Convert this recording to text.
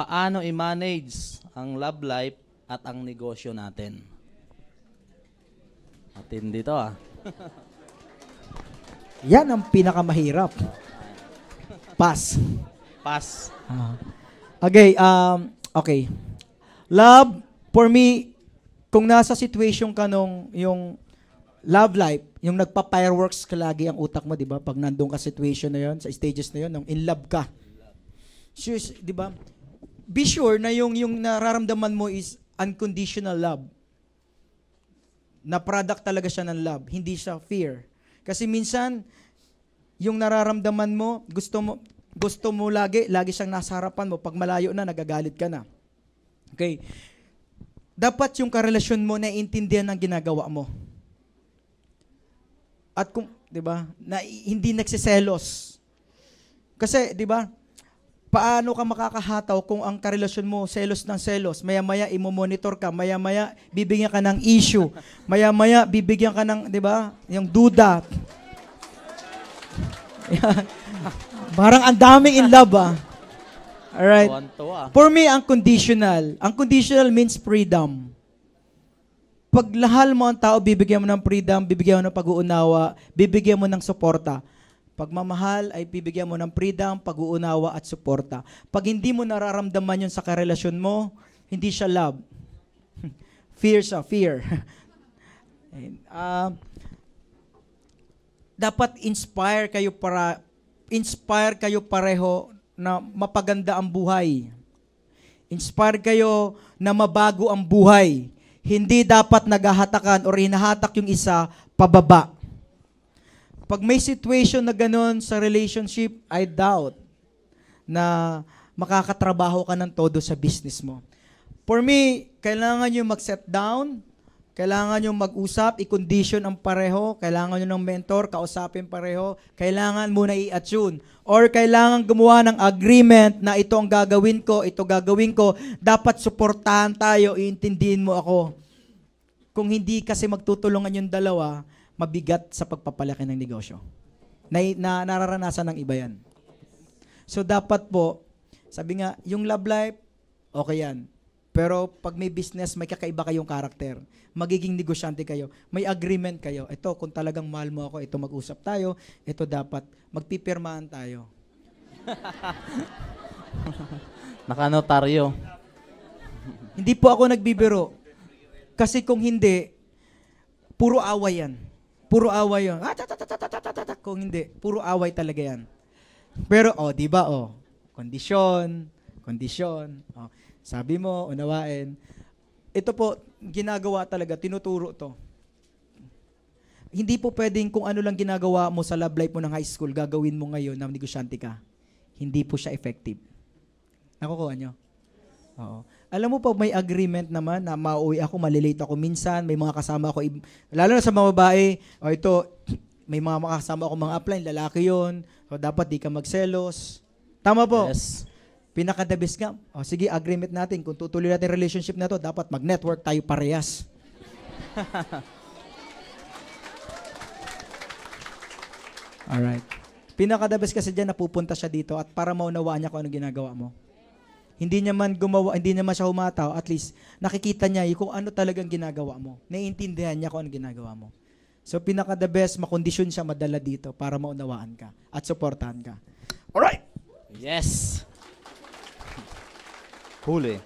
paano i-manage ang love life at ang negosyo natin. Matindi to ah. Yan ang pinakamahirap. Pass. Pass. Okay, okay. Love, for me, kung nasa situation ka nung yung love life, yung nagpa-fireworks ka lagi ang utak mo, di ba? Pag nandun ka situation na yon, sa stages na yon, nung in love ka. Sure, di ba? Be sure na yung nararamdaman mo is unconditional love. Na product talaga siya ng love, hindi siya fear. Kasi minsan, yung nararamdaman mo, gusto mo lagi siyang nasa harapan mo. Pag malayo na, nagagalit ka na. Okay. Dapat yung karelasyon mo naiintindihan ng ginagawa mo. At kung, 'di ba, na hindi nagseselos. Kasi, 'di ba, paano ka makakahataw kung ang karelasyon mo selos ng selos? Maya-maya imo-monitor ka, maya-maya bibigyan ka ng issue, maya-maya bibigyan ka ng, 'di ba, yung duda. Parang ang daming in love ah. Alright. For me, unconditional. Unconditional means freedom. Pag lahal mo ang tao, bibigyan mo ng freedom, bibigyan mo ng pag-uunawa, bibigyan mo ng suporta. Pagmamahal ay bibigyan mo ng freedom, pag-uunawa at suporta. Pag hindi mo nararamdaman yun sa karelasyon mo, hindi siya love. Fear siya, fear. Dapat inspire kayo pareho na mapaganda ang buhay. Inspire kayo na mabago ang buhay. Hindi dapat naghahatakan o hinahatak yung isa pababa. Pag may situation na ganun sa relationship, I doubt na makakatrabaho ka ng todo sa business mo. For me, kailangan nyo mag-set down, kailangan nyo mag-usap, i-condition ang pareho, kailangan nyo ng mentor, kausapin pareho, kailangan muna i-attune. Or kailangan gumawa ng agreement na ito ang gagawin ko, ito gagawin ko, dapat suportahan tayo, iintindihin mo ako. Kung hindi kasi magtutulungan yung dalawa, mabigat sa pagpapalaki ng negosyo. Na nararanasan ng iba yan. So dapat po, sabi nga, yung love life, okay yan. Pero pag may business, may kakaiba kayong karakter. Magiging negosyante kayo. May agreement kayo. Ito, kung talagang mahal mo ako, ito mag-usap tayo. Ito dapat, magpipirmahan tayo. Nakanotaryo. Hindi po ako nagbibiro. Kasi kung hindi, puro away yan. Puro away yan. Kung hindi, puro away talaga yan. Pero, di ba, kondisyon. Sabi mo, unawain. Ito po, ginagawa talaga, tinuturo to. Hindi po pwedeng kung ano lang ginagawa mo sa love life mo ng high school, gagawin mo ngayon na negosyante ka. Hindi po siya effective. Nakukuha nyo? Oo. Alam mo po, may agreement naman na mauwi ako, malilate ako minsan, may mga kasama ako, lalo na sa mga babae, ito, may mga kasama ako mga upline, lalaki yun, so dapat di ka magselos. Tama po? Yes. Pinaka-the best nga. Sige, agreement natin. Kung tutuloy natin relationship na to, dapat mag-network tayo parehas. Alright. Pinaka-the best kasi dyan, napupunta siya dito at para maunawaan niya kung anong ginagawa mo. Hindi niya man siya humataw, at least nakikita niya kung ano talagang ginagawa mo. Naiintindihan niya kung anong ginagawa mo. So, pinaka-the best, makondisyon siya madala dito para maunawaan ka at supportahan ka. Alright! Yes! Huli.